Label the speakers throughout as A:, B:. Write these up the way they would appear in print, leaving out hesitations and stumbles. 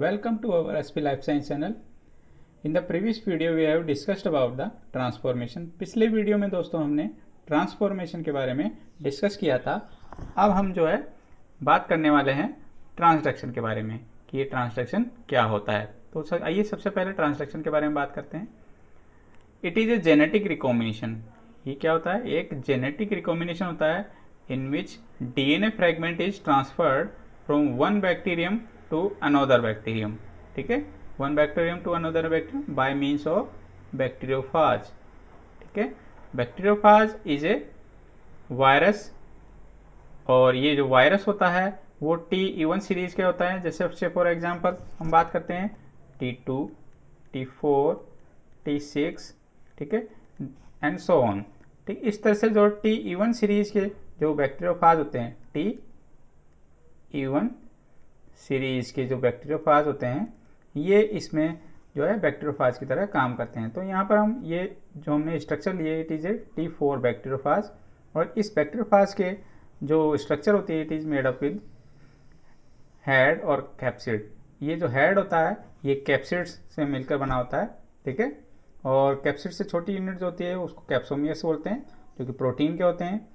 A: welcome to our SP Life Science channel. In the previous video we have discussed about the transformation. पिछले video में दोस्तों हमने transformation के बारे में डिस्कस किया था. अब हम जो है बात करने वाले हैं ट्रांसडक्शन के बारे में कि ये ट्रांसडक्शन क्या होता है. तो आइए सबसे पहले ट्रांसडक्शन के बारे में बात करते हैं. It is a genetic recombination. ये क्या होता है? एक जेनेटिक रिकॉम्बिनेशन होता है in which DNA fragment is transferred from one bacterium to another bacterium. ठीक है, one bacterium to another bacterium by means of bacteriophage. ठीक है, बैक्टीरियोफाज इज ए वायरस और ये जो वायरस होता है वो T1 सीरीज के होता है. जैसे फॉर एग्जांपल हम बात करते हैं T2, T4, T6, ठीक है, एंड सो ऑन. ठीक, इस तरह से जो T1 सीरीज के जो बैक्टीरियोफाज होते हैं, T1 सीरीज के जो बैक्टीरियोफाज होते हैं ये इसमें जो है बैक्टीरियोफाज की तरह काम करते हैं. तो यहाँ पर हम ये जो हमने स्ट्रक्चर लिए it is A T4 bacteriophage और इस बैक्टीरियोफाज के जो स्ट्रक्चर होती है it is made up with head और कैप्सिड. ये जो हेड होता है ये कैप्सिड्स से मिलकर बना होता है. ठीक है, और कैप्सिड से छोटी यूनिट जो होती है उसको कैप्सोमियस बोलते हैं जो कि प्रोटीन के होते हैं.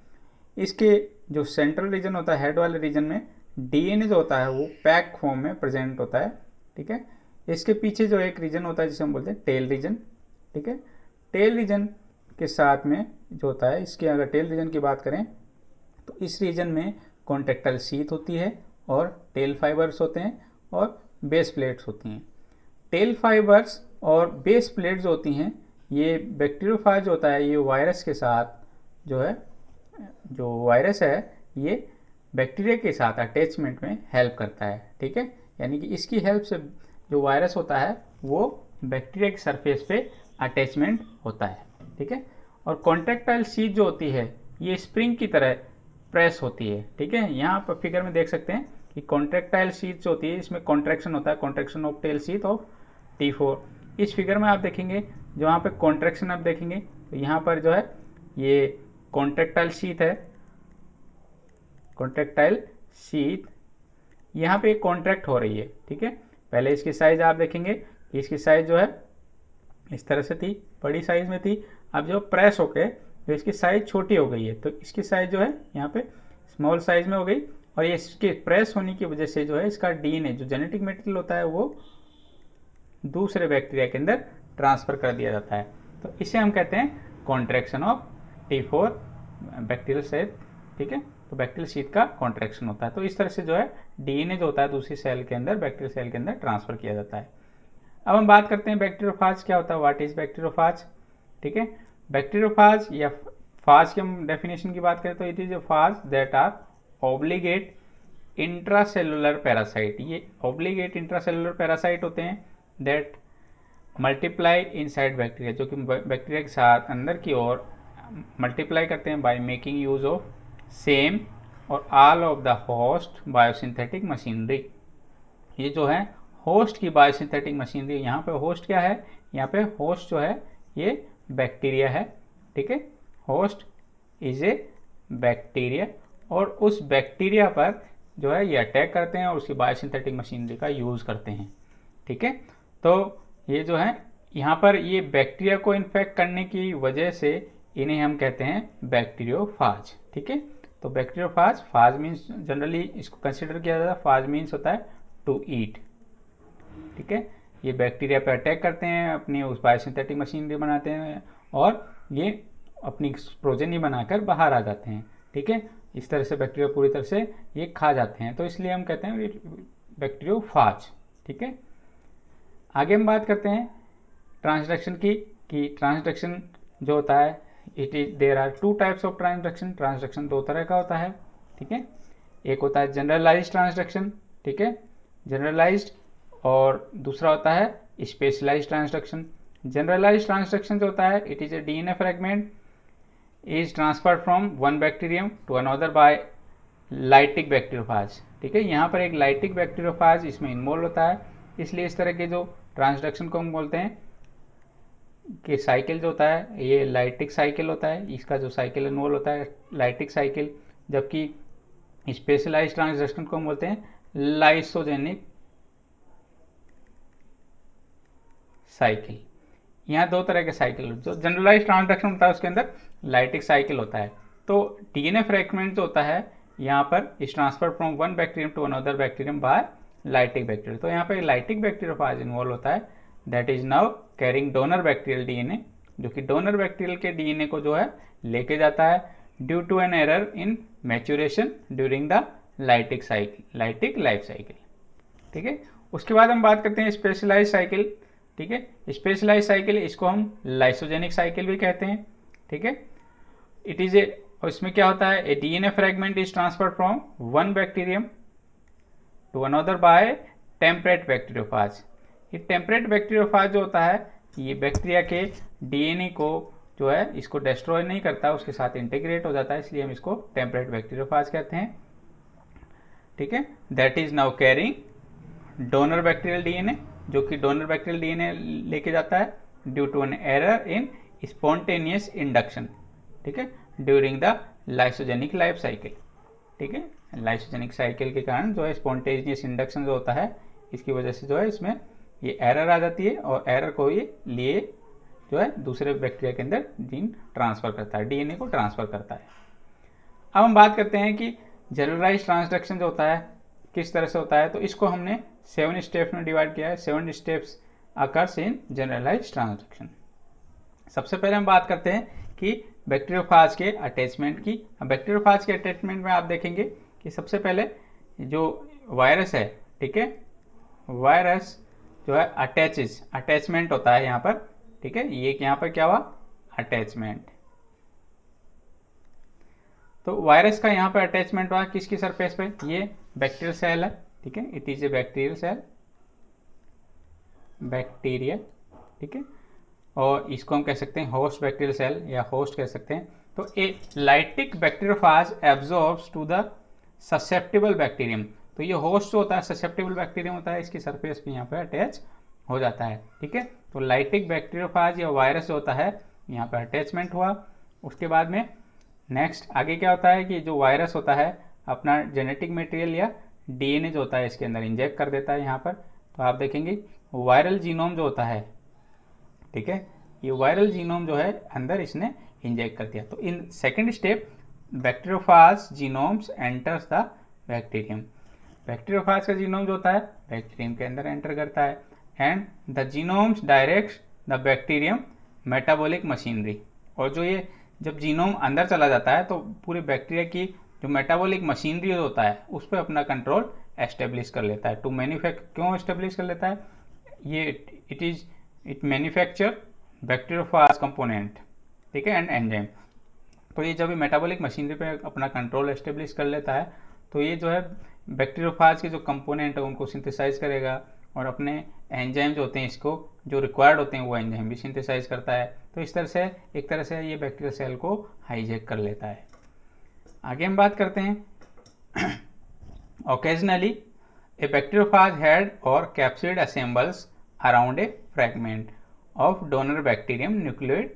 A: इसके जो सेंट्रल रीजन होता है हेड वाले रीजन में डीएनए जो होता है वो पैक फॉर्म में प्रेजेंट होता है. ठीक है, इसके पीछे जो एक रीजन होता है जिसे हम बोलते हैं टेल रीजन. ठीक है, टेल रीजन के साथ में जो होता है इसके अगर टेल रीजन की बात करें तो इस रीजन में कॉन्ट्रेक्टाइल शीथ होती है और टेल फाइबर्स होते हैं और बेस प्लेट्स होती हैं. टेल फाइबर्स और बेस प्लेट जो होती हैं ये बैक्टीरियोफाज जो होता है ये वायरस के साथ जो है जो वायरस है ये बैक्टीरिया के साथ अटैचमेंट में हेल्प करता है. ठीक है, यानी कि इसकी हेल्प से जो वायरस होता है वो बैक्टीरिया के सरफेस पे अटैचमेंट होता है. ठीक है, और कॉन्ट्रेक्टाइल शीथ जो होती है ये स्प्रिंग की तरह प्रेस होती है. ठीक है, यहाँ पर फिगर में देख सकते हैं कि कॉन्ट्रेक्टाइल शीथ जो होती है इसमें कॉन्ट्रैक्शन होता है, contraction of tail sheath of T4. इस फिगर में आप देखेंगे जो यहाँ पे कॉन्ट्रैक्शन आप देखेंगे तो यहाँ पर जो है ये कॉन्ट्रेक्टाइल शीथ है, कॉन्ट्रेक्टाइल शीथ यहाँ पे कॉन्ट्रैक्ट हो रही है. ठीक है, पहले इसकी साइज आप देखेंगे कि इसकी साइज जो है इस तरह से थी, बड़ी साइज में थी. अब जो प्रेस होके जो इसकी साइज छोटी हो गई है तो इसकी साइज जो है यहाँ पे स्मॉल साइज में हो गई और ये इसके प्रेस होने की वजह से जो है इसका डीएनए जो जेनेटिक मटेरियल होता है वो दूसरे बैक्टीरिया के अंदर ट्रांसफर कर दिया जाता है. तो इसे हम कहते हैं contraction of T4 bacterial sheath. ठीक है, तो बैक्टीरियल शीथ का कॉन्ट्रैक्शन होता है. तो इस तरह से जो है डीएनए जो होता है दूसरी सेल के अंदर बैक्टीरियल सेल के अंदर ट्रांसफर किया जाता है. अब हम बात करते हैं बैक्टीरियोफाज क्या होता है, व्हाट इज बैक्टीरियोफाज. ठीक है, बैक्टीरियोफाज या फाज की हम डेफिनेशन की बात करें तो it is a phage that are obligate intracellular parasite. ये ऑब्लिगेट इंट्रासेलुलर पैरासाइट होते हैं दैट मल्टीप्लाई इनसाइड बैक्टीरिया जो कि बैक्टीरिया के साथ अंदर की ओर मल्टीप्लाई करते हैं by making use of same और all of the host biosynthetic machinery. ये जो है होस्ट की बायोसिंथेटिक मशीनरी. यहाँ पे होस्ट क्या है? यहाँ पे होस्ट जो है ये बैक्टीरिया है. ठीक है, होस्ट इज ए बैक्टीरिया और उस बैक्टीरिया पर जो है ये अटैक करते हैं और उसकी बायोसिंथेटिक मशीनरी का यूज करते हैं. ठीक है, तो ये जो है यहाँ पर ये बैक्टीरिया को इन्फेक्ट करने की वजह से इन्हें हम कहते हैं बैक्टीरियोफाज. ठीक है, तो बैक्टीरियोफाज, फाज मीन्स जनरली इसको कंसिडर किया जाता है, फाज मीन्स होता है टू ईट. ठीक है, ये बैक्टीरिया पे अटैक करते हैं, अपनी उस बायोसिंथेटिक मशीनरी बनाते हैं और ये अपनी प्रोजेनी बनाकर बाहर आ जाते हैं. ठीक है, इस तरह से बैक्टीरिया पूरी तरह से ये खा जाते हैं, तो इसलिए हम कहते हैं बैक्टीरियोफाज. ठीक है, आगे हम बात करते हैं ट्रांसडक्शन की कि ट्रांसडक्शन जो होता है it is there are two types of transduction. Transduction दो तरह का होता है. ठीक है, एक होता है जनरलाइज्ड ट्रांसडक्शन. ठीक है, जनरलाइज्ड, और दूसरा होता है स्पेशलाइज्ड ट्रांसडक्शन. जनरलाइज्ड ट्रांसडक्शन जो होता है it is a DNA fragment is transferred from one bacterium to another by lytic bacteriophage. ठीक है, यहाँ पर एक लाइटिक बैक्टीरियोफाज इसमें इन्वॉल्व होता है, इसलिए इस तरह के जो ट्रांसडक्शन को हम बोलते हैं कि साइकिल जो होता है ये लाइटिक साइकिल होता है. इसका जो साइकिल इन्वॉल्व होता है लाइटिक साइकिल, जबकि स्पेशलाइज्ड ट्रांसडक्शन को हम बोलते हैं लाइसोजेनिक साइकिल। यहाँ दो तरह के साइकिल, जो जनरलाइज ट्रांसडक्शन होता है उसके अंदर लाइटिक साइकिल होता है। तो डीएनए फ्रेगमेंट जो होता है यहाँ पर इस transfer from one bacterium to another bacterium by lytic bacteria. तो यहाँ पर लाइटिक बैक्टीरियोफाज इन्वॉल्व होता है, that is now carrying donor bacterial DNA, जो कि डोनर बैक्टीरियल के डीएनए को जो है लेके जाता है due to an error in maturation during the lytic cycle, lytic life cycle. ठीक है, उसके बाद हम बात करते हैं स्पेशलाइज साइकिल। ठीक है, स्पेशलाइज साइकिल, इसको हम लाइसोजेनिक साइकिल भी कहते हैं। ठीक है, इट इज ए, और इसमें क्या होता है, a DNA fragment is transferred from one bacterium to another by temperate bacteriophage. ये टेम्परेट बैक्टीरियोफाज जो होता है ये बैक्टीरिया के डीएनए को जो है इसको डिस्ट्रॉय नहीं करता, उसके साथ इंटीग्रेट हो जाता है, इसलिए हम इसको टेम्परेट बैक्टीरियोफाज कहते हैं। ठीक है, that is now carrying donor bacterial DNA, जो कि डोनर बैक्टीरियल डीएनए लेके जाता है due to an error in spontaneous induction. ठीक है, during the lysogenic life cycle. ठीक है, लाइसोजेनिक साइकिल के कारण जो है स्पॉन्टेनियस इंडक्शन जो होता है इसकी वजह से जो है इसमें ये एरर आ जाती है, और एरर को ये लिए जो है दूसरे बैक्टीरिया के अंदर जीन ट्रांसफर करता है, डीएनए को ट्रांसफर करता है। अब हम बात करते हैं कि जनरलाइज ट्रांसडक्शन जो होता है किस तरह से होता है। तो इसको हमने 7 स्टेप्स में डिवाइड किया है। 7 steps occurs in generalize transduction. सबसे पहले हम बात करते हैं कि बैक्टीरियोफाज के अटैचमेंट की। बैक्टीरियोफाज के अटैचमेंट में आप देखेंगे कि सबसे पहले जो वायरस है, ठीक है, वायरस जो है अटैचेस, अटैचमेंट होता है यहाँ पर। ठीक है, ये यहाँ पर क्या हुआ, अटैचमेंट। तो वायरस का यहाँ पर अटैचमेंट हुआ किसकी सरफेस पे, ये बैक्टीरियल सेल है। ठीक है, it is a bacterial cell, bacteria. ठीक है, और इसको हम कह सकते हैं होस्ट बैक्टीरियल सेल या होस्ट कह सकते हैं। तो a lytic bacteriophage absorbs to the susceptible bacterium. तो ये होस्ट जो होता है ससेप्टेबल बैक्टीरियम होता है, इसकी सरफेस पे यहाँ पे अटैच हो जाता है। ठीक है, तो लाइटिक बैक्टीरियोफाज या वायरस जो होता है यहाँ पे अटैचमेंट हुआ। उसके बाद में नेक्स्ट आगे क्या होता है कि जो वायरस होता है अपना जेनेटिक मटेरियल या डीएनए जो होता है इसके अंदर इंजेक्ट कर देता है यहाँ पर। तो आप देखेंगे वायरल जीनोम जो होता है, ठीक है, ये वायरल जीनोम जो है अंदर इसने इंजेक्ट कर दिया। तो in second step bacteriophage genomes enters the bacterium. Bacteriophage का जीनोम जो होता है बैक्टीरियम के अंदर एंटर करता है, and the genomes directs the bacterium metabolic machinery. और जो ये जब जीनोम अंदर चला जाता है तो पूरे बैक्टीरिया की जो मेटाबॉलिक मशीनरी होता है उस पर अपना कंट्रोल एस्टेब्लिश कर लेता है। टू मैन्युफैक्चर, क्यों एस्टेब्लिश कर लेता है, ये इट मैन्युफैक्चर बैक्टीरियोफाज कंपोनेंट, ठीक है, एंड एंजाइम। तो ये जब मेटाबॉलिक मशीनरी पे अपना कंट्रोल एस्टेब्लिश कर लेता है तो ये जो है बैक्टीरियोफाज के जो कंपोनेंट है उनको सिंथेसाइज करेगा, और अपने एंजाइम जो होते हैं इसको जो रिक्वायर्ड होते हैं वो एंजाइम भी सिंथेसाइज करता है। तो इस तरह से एक तरह से ये बैक्टीरियल सेल को हाईजैक कर लेता है। आगे हम बात करते हैं ओकेजनली ए बैक्टीरियोफाज हेड और capsid assembles around a fragment of donor bacterium nucleoid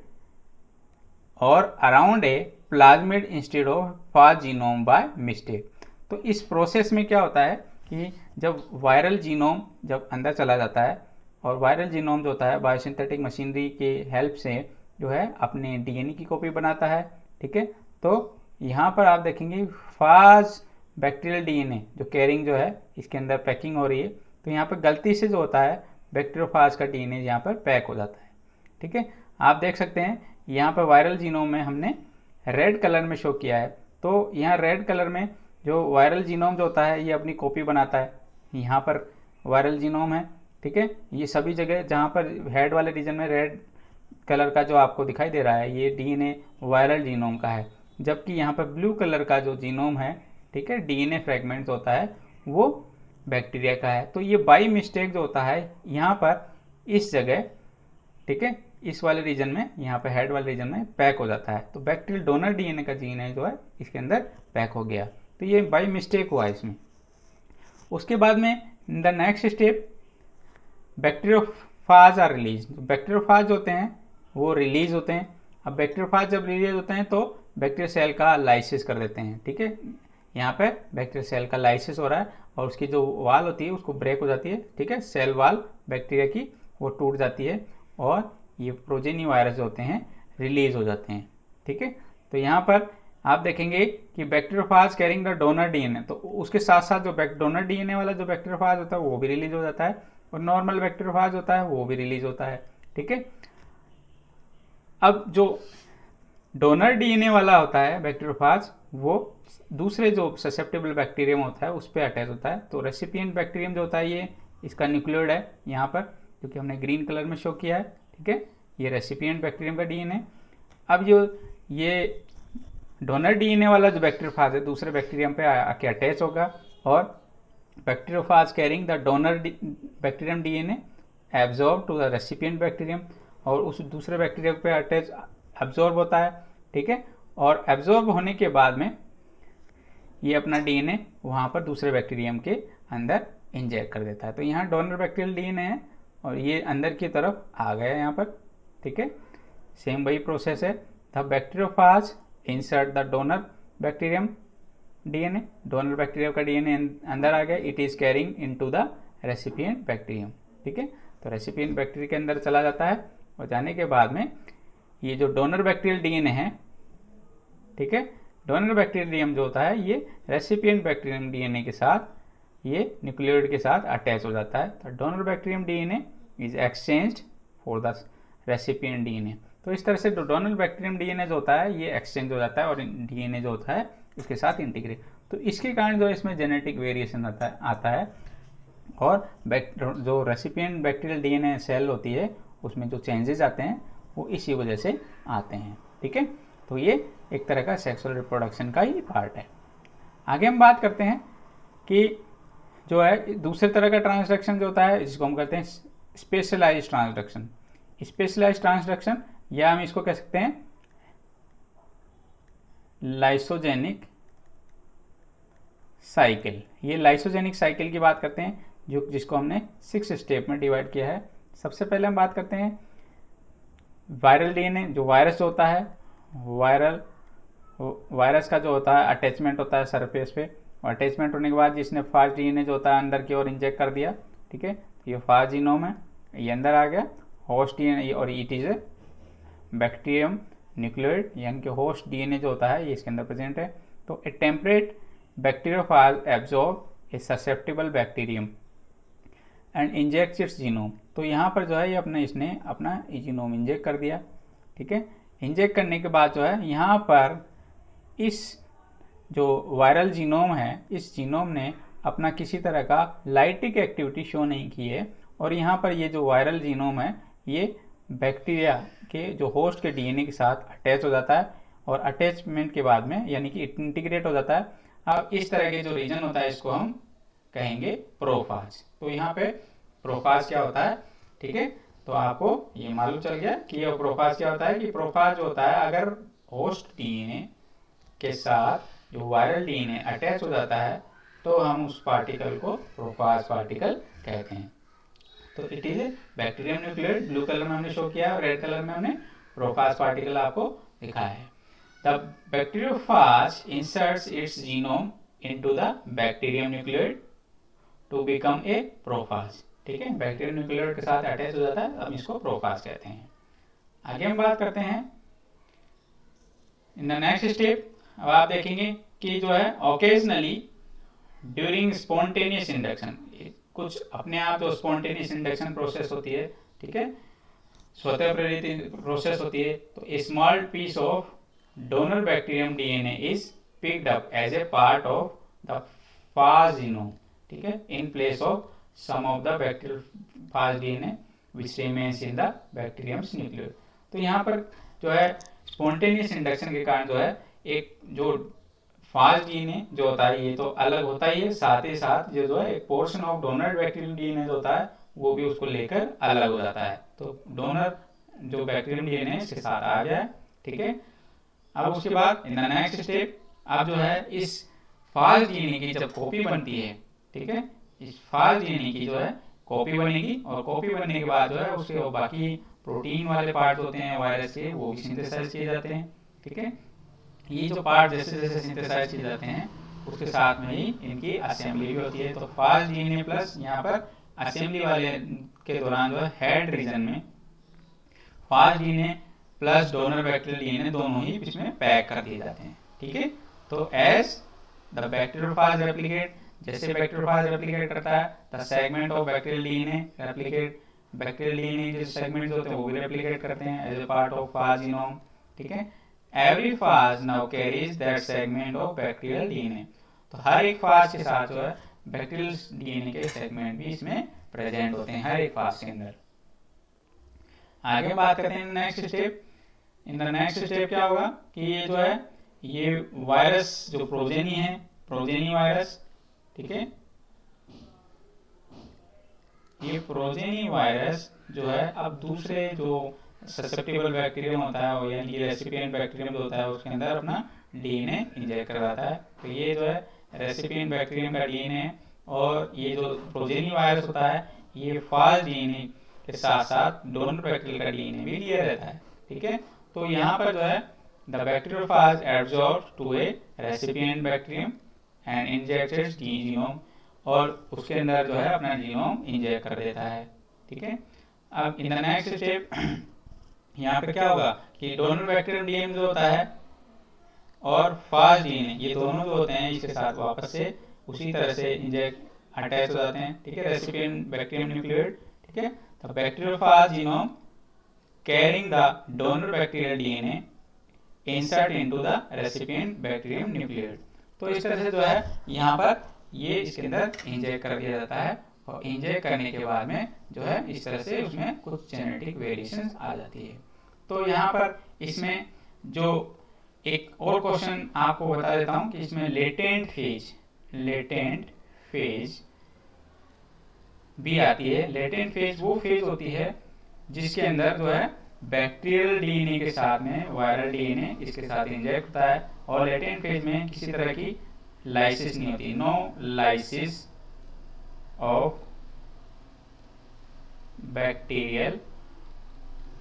A: और around a plasmid instead of phage genome by mistake. तो इस प्रोसेस में क्या होता है कि जब वायरल जीनोम जब अंदर चला जाता है, और वायरल जीनोम जो होता है बायोसिंथेटिक मशीनरी के हेल्प से जो है अपने डीएनए की कॉपी बनाता है। ठीक है, तो यहाँ पर आप देखेंगे फाज बैक्टीरियल डीएनए जो कैरिंग जो है इसके अंदर पैकिंग हो रही है, तो यहाँ पर गलती से जो होता है बैक्टीरियोफाज का डीएनए यहाँ पर पैक हो जाता है। ठीक है, आप देख सकते हैं यहाँ पर वायरल जीनोम में हमने रेड कलर में शो किया है। तो यहाँ रेड कलर में जो वायरल जीनोम जो होता है ये अपनी कॉपी बनाता है। यहाँ पर वायरल जीनोम है, ठीक है, ये सभी जगह जहाँ पर हेड वाले रीजन में रेड कलर का जो आपको दिखाई दे रहा है ये डीएनए वायरल जीनोम का है, जबकि यहाँ पर ब्लू कलर का जो जीनोम है, ठीक है, डीएनए फ्रेगमेंट होता है वो बैक्टीरिया का है। तो ये बाई मिस्टेक जो होता है यहाँ पर इस जगह, ठीक है, इस वाले रीजन में यहाँ पर हेड वाले रीजन में पैक हो जाता है। तो बैक्टीरियल डोनर डीएनए का जीन है जो है इसके अंदर पैक हो गया, तो ये बाई मिस्टेक हुआ इसमें। उसके बाद में the next step bacteriophage are release. Bacteriophage होते हैं वो रिलीज होते हैं। अब बैक्टीरियोफाज जब रिलीज होते हैं तो बैक्टीरिया सेल का लाइसिस कर देते हैं। ठीक है, यहाँ पे बैक्टीरिया सेल का लाइसिस हो रहा है और उसकी जो वाल होती है उसको ब्रेक हो जाती है। ठीक है, सेल वाल बैक्टीरिया की वो टूट जाती है, और ये प्रोजेनी वायरस जो होते हैं रिलीज हो जाते हैं। ठीक है, तो यहाँ पर आप देखेंगे कि bacteriophage carrying the donor DNA, तो उसके साथ साथ जो डोनर डीएनए वाला जो बैक्टीरियोफाज होता है वो भी रिलीज हो जाता है, और नॉर्मल बैक्टीरियोफाज होता है वो भी रिलीज होता है। ठीक है, अब जो डोनर डीएनए वाला होता है बैक्टीरियोफाज, वो दूसरे जो ससेप्टेबल बैक्टीरियम होता है उस पर अटैच होता है। तो रेसिपिएंट बैक्टीरियम जो होता है ये इसका न्यूक्लियोइड है यहाँ पर, क्योंकि हमने ग्रीन कलर में शो किया है। ठीक है, ये रेसिपिएंट बैक्टीरियम का डीएनए। अब जो ये डोनर डीएनए वाला जो बैक्टीरियोफाज है दूसरे बैक्टीरियम पे आके अटैच होगा, और bacteriophage carrying the donor bacterium DNA absorb to the recipient bacterium, और उस दूसरे बैक्टीरियम पे अटैच एब्जॉर्ब होता है। ठीक है, और एब्जॉर्ब होने के बाद में ये अपना डीएनए वहाँ पर दूसरे बैक्टीरियम के अंदर इंजेक्ट कर देता है। तो यहाँ डोनर बैक्टीरियल डीएनए है और ये अंदर की तरफ आ गया यहाँ पर। ठीक है, सेम वही प्रोसेस है। The bacteriophage insert the donor bacterium DNA, donor bacterium का डीएनए अंदर आ गया, it is carrying into the recipient bacterium. ठीक है, तो रेसिपिएंट बैक्टीरिया के अंदर चला जाता है, और जाने के बाद में ये जो डोनर बैक्टीरियल डीएनए है, ठीक है, डोनर बैक्टीरियम जो होता है ये रेसिपिएंट बैक्टीरियम डीएनए के साथ, ये न्यूक्लियोइड के साथ अटैच हो जाता है। तो donor bacterium DNA is exchanged for the recipient DNA. तो इस तरह से डोनर बैक्टीरियम डीएनए जो होता है ये एक्सचेंज हो जाता है, और डीएनए जो होता है इसके साथ इंटीग्रेट। तो इसके कारण जो इसमें जेनेटिक वेरिएशन आता है, और जो रेसिपिएंट बैक्टीरियल डीएनए सेल होती है उसमें जो चेंजेस आते हैं वो इसी वजह से आते हैं। ठीक है, तो ये एक तरह का सेक्सुअल रिप्रोडक्शन का ही पार्ट है। आगे हम बात करते हैं कि जो है दूसरे तरह का ट्रांसडक्शन जो होता है जिसको हम कहते हैं स्पेशलाइज्ड ट्रांसडक्शन। स्पेशलाइज्ड ट्रांसडक्शन, या हम इसको कह सकते हैं लाइसोजेनिक साइकिल। ये लाइसोजेनिक साइकिल की बात करते हैं जिसको हमने 6 स्टेप में डिवाइड किया है। सबसे पहले हम बात करते हैं वायरल डीएनए, जो वायरस जो होता है, वायरस का जो होता है अटैचमेंट होता है सरफेस पे, और अटैचमेंट होने के बाद जिसने फास्ट डीएनए जो होता है अंदर की ओर इंजेक्ट कर दिया। ठीक है, ये फास्ट जीनोम है, ये अंदर आ गया होस्ट डीएनए, और it is A bacterium nucleoid, यानी कि होस्ट डीएनए जो होता है ये इसके अंदर प्रेजेंट है। तो a temperate bacteriophage absorb a susceptible bacterium and injects its genome. तो यहाँ पर जो है ये इसने अपना जीनोम इंजेक्ट कर दिया। ठीक है, इंजेक्ट करने के बाद जो है यहाँ पर इस जो वायरल जीनोम है इस जीनोम ने अपना किसी तरह का लाइटिक एक्टिविटी शो नहीं की है, और यहाँ पर ये जो वायरल जीनोम है ये बैक्टीरिया के जो होस्ट के डीएनए के साथ अटैच हो जाता है, और अटैचमेंट के बाद में यानी कि इंटीग्रेट हो जाता है। अब इस तरह के जो रीजन होता है इसको हम कहेंगे प्रोफाज। तो यहाँ पे प्रोफाज क्या होता है, ठीक है, तो आपको ये मालूम चल गया कि ये प्रोफाज क्या होता है। कि प्रोफाज होता है अगर होस्ट डीएनए के साथ जो वायरल डीएनए अटैच हो जाता है तो हम उस पार्टिकल को प्रोफाज पार्टिकल कहते हैं। तो it is A bacterium nucleoid, blue colour में हमने शो किया और रेड कलर में हमने प्रोफाज पार्टिकल आपको दिखाया है। The bacteriophage inserts its genome into the bacterium nucleoid to become a prophage. ठीक है, बैक्टीरियम न्यूक्लियोइड के साथ अटैच हो जाता है, हम इसको प्रोफाज कहते हैं। आगे हम बात करते हैं इन द नेक्स्ट स्टेप। अब आप देखेंगे कि जो है ओकेजनली ड्यूरिंग स्पॉन्टेनियस इंडक्शन, कुछ अपने आप जो स्पॉन्टेनियस इंडक्शन प्रोसेस होती है, ठीक है, स्वतः प्रेरित प्रोसेस होती है, तो a small piece of donor bacterium DNA is picked up as a part of the phage genome, ठीक है, in place of some of the bacterial phage DNA which remains in the bacterium's nucleoid. तो यहाँ पर जो है spontaneous induction के कारण जो है एक जो फास्ट डीएनए जो होता है ये तो अलग होता ही है, साथ ही साथ ये जो है एक portion of donor bacterium DNA जो होता है वो भी उसको लेकर अलग हो जाता है। तो डोनर जो बैक्टीरियम डीएनए इसके साथ आ गया है। ठीक है, अब उसके बाद इन द नेक्स्ट स्टेप अब जो है इस फास्ट डीएनए की जब कॉपी बनती है, ठीक है, इस फास्ट डीएनए की जो है कॉपी बनेगी, और कॉपी बनने के बाद जो है उसके बाकी प्रोटीन वाले पार्ट होते हैं वायरस के वो भी सिंथेसाइज किए जाते हैं। ठीक है, ये जो पार्ट जैसे जैसे सिंथेसाइज किए जाते हैं उसके साथ में ही इनकी असेंबली भी होती है। तो फास्ट डीएनए प्लस यहाँ पर असेंबली वाले के दौरान जो है हेड रीजन में fast DNA plus donor bacterial DNA दोनों ही इसमें पैक कर दिए जाते हैं, ठीक है। तो एज द बैक्टीरियोफाज रेप्लिकेट, जैसे बैक्टीरियोफाज रेप्लिकेट करता है, the segment of bacterial DNA replicate, bacterial DNA जो सेगमेंट्स होते हैं वो भी रेप्लिकेट करते हैं as a part of phage genome, ठीक है। Every phage now carries that segment of bacterial DNA, तो हर एक फाज के साथ जो है बैक्टीरियल डीएनए के सेगमेंट भी इसमें प्रेजेंट होते हैं हर एक फाज के अंदर। आगे बात करते हैं next step. In the next step क्या होगा कि ये जो है ये वायरस जो प्रोजेनी है, प्रोजेनी वायरस, ठीक है, ये प्रोजेनी वायरस जो है अब दूसरे जो ससेप्टेबल बैक्टीरियम होता है यानी रेसिपिएंट बैक्टीरियम जो होता है उसके अंदर अपना डीएनए इंजेक्ट करवाता है। तो ये जो है रेसिपिएंट बैक्टीरियम का डीएनए है और ये जो प्रोजेनी वायरस होता है ये फाज डीएनए के साथ साथ डोनर बैक्टीरियल का डीएनए भी लिया रहता है, ठीक है। तो यहाँ पर जो है the bacteriophage absorb to a recipient bacterium and inject its genome, और उसके अंदर जो है अपना जीनोम इंजेक्ट कर देता है, ठीक है। अब इन द नेक्स्ट स्टेप यहाँ पे क्या होगा कि डोनर बैक्टीरियम डीएनए जो होता है और फाज डीएनए ये दोनों जो होते हैं इसके साथ वापस से उसी तरह से इंजेक्ट अटैच हो जाते हैं, ठीक है, रेसिपिएंट बैक्टीरियम न्यूक्लियोइड, ठीक है। तो bacteriophage genome carrying the donor bacterial DNA insert into the recipient bacterium nucleoid. तो इस तरह से जो है यहाँ पर ये इसके अंदर इंजेक्ट कर दिया जाता है और इंजेक्ट करने के बाद में जो है इस तरह से उसमें कुछ जेनेटिक वेरिएशंस आ जाती है। तो यहाँ पर इसमें जो एक और क्वेश्चन आपको बता देता हूँ कि इसमें लेटेंट फेज भी आती है। लेटेंट फेज वो फेज होती है जिसके अंदर जो है बैक्टीरियल डीएनए के साथ में वायरल डीएनए इसके साथ इंजेक्ट होता है और लेटेंट फेज में किसी तरह की लाइसिस नहीं होती, no lysis of bacterial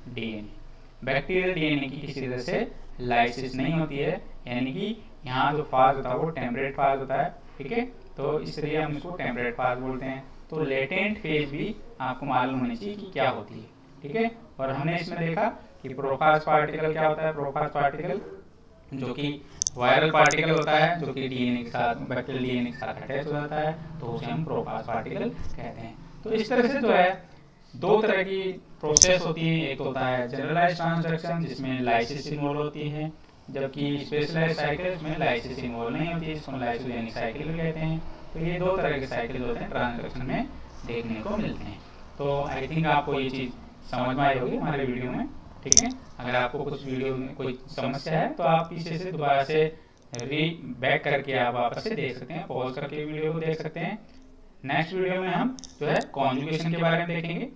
A: DNA, bacterial DNA की किसी तरह से लाइसिस नहीं होती है, यानी कि यहाँ जो फाज होता है वो टेम्परेट फाज होता है, ठीक है। तो इसलिए हम इसको टेम्परेट फाज बोलते हैं। तो लेटेंट फेज भी आपको मालूम होनी चाहिए कि क्या होती है, ठीक है। और हमने इसमें देखा कि प्रोफाज पार्टिकल क्या होता है, प्रोफाज पार्टिकल जो कि वायरल पार्टिकल होता है जो कि डीएनए के साथ बैक्टीरियल डीएनए के साथ अटैच हो जाता है, तो उसे हम प्रोफाज पार्टिकल कहते हैं। तो इस तरह से जो है दो तरह की प्रोसेस होती है, एक होता है जनरलाइज ट्रांसडक्शन जिसमें लाइसिस इन्वॉल्व होती है, जबकि स्पेशलाइज साइकिल में लाइसिस इन्वॉल्व नहीं होती है, इसको लाइसोजेनिक साइकिल भी कहते हैं। तो ये दो तरह के साइकिल होते हैं ट्रांसडक्शन में देखने को मिलते हैं। तो आई थिंक आपको ये चीज़ समझ में आई होगी हमारे वीडियो में, ठीक है। अगर आपको कुछ वीडियो में कोई समस्या है तो आप पीछे से दोबारा से बैक करके आप वापस से देख सकते हैं, पॉज करके वीडियो को देख सकते हैं। नेक्स्ट वीडियो में हम जो है कॉन्जुगेशन के बारे में देखेंगे।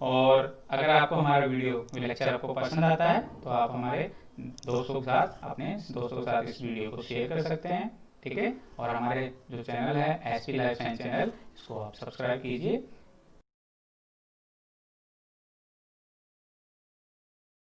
A: और अगर आपको हमारा वीडियो लेक्चर आपको पसंद आता है तो आप हमारे दोस्तों के साथ अपने दोस्तों के साथ इस वीडियो को शेयर कर सकते हैं, ठीक है। और हमारे जो चैनल है एसपी लाइफ साइंस चैनल, इसको आप सब्सक्राइब कीजिए